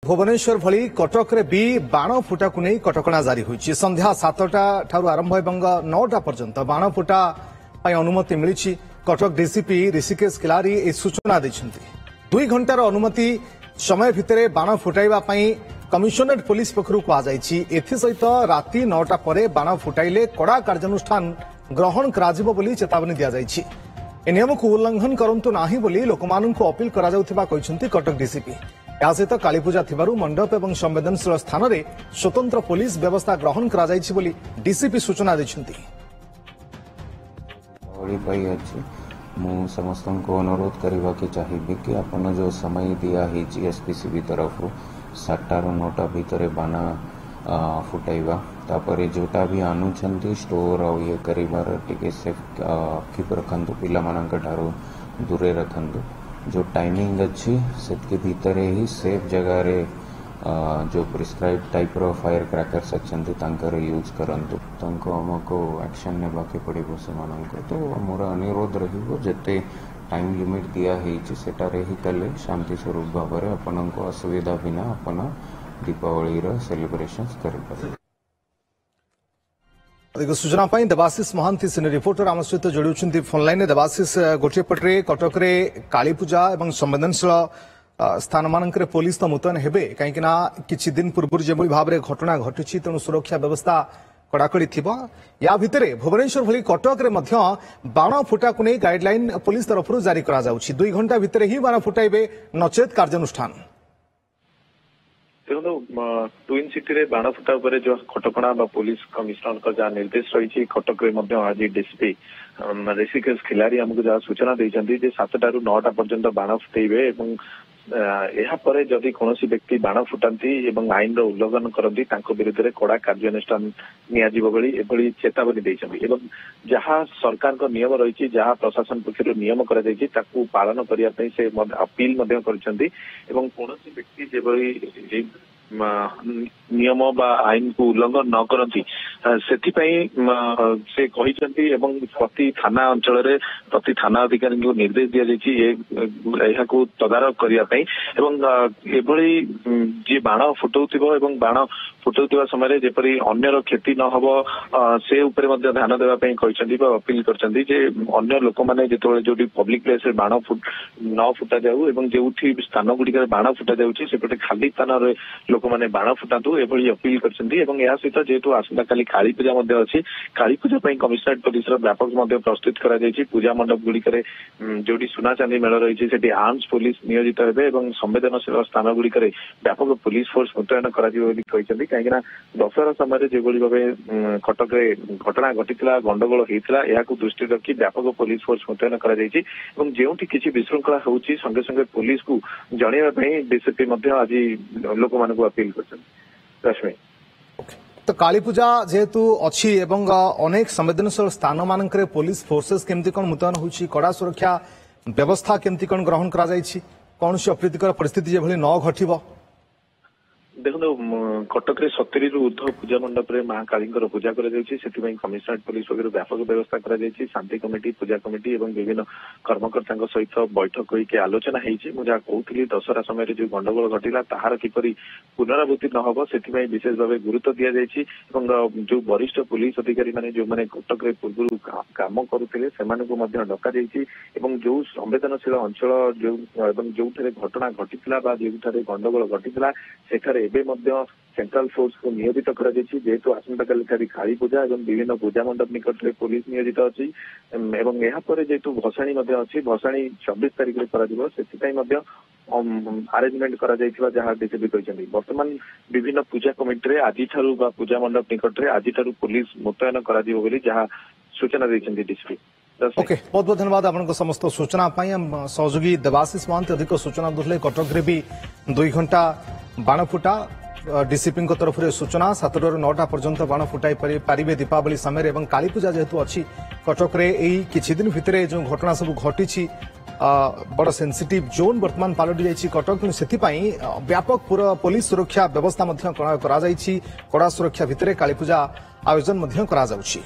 भुवनेश्वर भली कटक रे भी बाण फुटा को नहीं कटकणा जारी होईछि। संध्या 7टा ठारू आरंभ एवं 9टा पर्यंत बाण फुटा पई अनुमति मिलिछि। कटक डीसीपी ऋषिकेश किलारी ए सूचना दैछन्ति। 2 घंटार अनुमति समय भितरे बाण फुटाइबा पई कमिशनरेट पुलिस पक्षरु कहा जाईछि। एथि सहित राति 9टा परे बाण फुटाइले कड़ा कार्यानुष्ठान ग्रहण कराजिबो बोली चेतावनी दिया जाईछि। ए नियम को उल्लंघन करंतु नाही बोली लोकमाननकु अपील करा जाउथिबा कहिसन्ति कटक डीसीपी। या सहित कालीपूजा थिबारु मंडप एवं संवेदनशील स्थान में स्वतंत्र पुलिस व्यवस्था ग्रहण करा जाईछि बोली डीसीपी सूचना दैछन्ति। मु समस्त को अनुरोध करवा के चाहिए कि अपन जो समय दिया है एसपीसीबी तरफ 7टा ରୁ 9टा भितर बाना फुटाइबा तापर जोटा भी आनुछंती स्टोर और ये करिबार टिके सेफ कीप रखंतु पिला मानक ठारो दूरे रखंतु। जो टाइमिंग अच्छी से भीतर ही सेफ जगह रे जो प्रिस्क्राइब टाइप रो फायर क्रैकर्स अच्छंती तांकर यूज करंतु। तांको हमको एक्शन नेबा के पड़िबो से माननको। तो मोर अनुरोध रहिबो जते टाइम लिमिट दिया है सेटा रे ही कले शांति स्वरूप भाव में अपन को असुविधा बिना अपन दीपावली रो सेलिब्रेशंस करि पारे। अधिक सूचना पाई देवाशीष महांती सिने रिपोर्टर आम सहित जोड़ी फोन लाइन। देवाशीष, गोटे पटे कटक रे कालीपूजा एवं संवेदनशील स्थान मानक पुलिस तो मुतयन हेबे कहीं किछि दिन पूर्व जो भाव में घटना घटी तेणु सुरक्षा व्यवस्था कड़ाकड़ी थिबो। या भितरे भुवनेश्वर भली कटक रे मध्य बाण फुटा को नहीं गाइडलाइन पुलिस तरफ जारी करा जाउछि। 2 घंटा भितरे ही बाण फुटाइबे नचेत कार्यानुष्ठान। देखो ट्विन सिटी रे बाण फुटा उपर जो कटकणा पुलिस कमिशनर का जहाँ निर्देश रही कटक रे आज डीसीपी ऋषिकेश खिलारी आमको जहाँ सूचना देइछन्ति जे 7टा ରୁ 9टा पर्यंत बाण फुटेइबे एवं यापर जदि कौन व्यक्ति बाण फुटाती एवं आईन रो उल्लंघन करती विरुद्ध में कड़ा कार्यानुष्ठान नि चेतावनी देइछन्ति। एवं जहाँ सरकार का नियम रही जहाँ प्रशासन पक्षर नियम पालन करने से अपील कौन व्यक्ति जो नियम बा आईन को उल्लंघन न करती से कहते प्रति थाना अंचल प्रति थाना अधिकारी को निर्देश दि जाए तदारख करने जी बाण फुटाऊ बाण फुटाऊ समय जेपरी अन्यर क्षति न हो से ध्यान देवाई अपील करछन्ति जे अन्य लोक मैंने जो पब्लिक प्लेस रे बाण न फुटा जाऊ जो स्थान गुड़िक बाण फुटा जापटे खाली स्थान लोक मैंने बाण फुटातु एभली अपील करछन्ति। सहित जेहेतु आसंता काली काली पूजा अच्छी काली पूजा कमिशनरेट पुलिस व्यापक प्रस्तुत करा पूजा मंडप गुड़िक जो सुना चांदी मेल रही से आर्म्स पुलिस नियोजित हे संवेदनशील स्थान गुड़िक व्यापक पुलिस फोर्स मुतयन कहीं दशहरा समय जो भाव कटक घटना घटी गंडगोल होता है दृष्टि रखी व्यापक पुलिस फोर्स मुतयन जो किसी विशृंखला होची संगे संगे पुलिस को जनवाई डीसीपी आज लोक मानक अपील कर। तो कालीपूजा जेहेतु अच्छी एवं अनेक संवेदनशील स्थान मानक पुलिस फोर्सेस केमती कौन मुतयन होची कड़ा सुरक्षा व्यवस्था केमती कौन ग्रहण करा जायछि कौन सी अप्रीतिकर परिस्थिति जेभली न घटिबो। देखो कटक रे 70 ରୁ ऊर्ध्व पूजा मंडप रे मां काली पूजा कमिशनरेट पुलिस पक्षर व्यापक व्यवस्था कर शांति कमिटी पूजा कमिटी और विभिन्न कर्मकर्ता सहित बैठक होकर आलोचना होगा कहूली दशहरा समय जो गंडगोल घटला ताहार किपरि पुनरावृत्ति न हो से विशेष भाव गुरुत्व दि जाए जो वरिष्ठ पुलिस अधिकारी माने जो माने कटक रे पूर्व काम करुले से डका जो संवेदनशील अंचल जो घटना घटी जो गंडगोल घटी सेठारे सेंट्रल फोर्स को नियोजित कर जेहेतु आसंता काली काली पूजा और विभिन्न पूजा मंडप निकट में पुलिस नियोजित अच्छी जेहेतु भसाणी अच्छी भसाणी 24 तारिख में आरेंजमेंट करा जहाँ डीसीपी कहते बर्तमान विभिन्न पूजा कमिटी आज पूजा मंडप निकट में आज पुलिस मुतयन करा जहाँ सूचना देते डीसीपी। ओके, बहुत बहुत धन्यवाद आपको समस्त सूचना सहयोगी देवाशीष महांती अधिक सूचना दूसरे कटक रे भी 2 घंटा बाण फुटा डीसीपी तरफ सूचना 7टा ରୁ 9टा पर्यंत बाण फुटाई पारे दीपावली समय एवं कालीपूजा जेहेतु अच्छी कटक रे किछि दिन भितर जो घटना सब घटी बड़ सेंसिटिव जोन बर्तमान पलटि जाइए कटक से व्यापक पूरा पुलिस सुरक्षा व्यवस्था कड़ा सुरक्षा भितर कालीपूजा आयोजन करा जाउछि।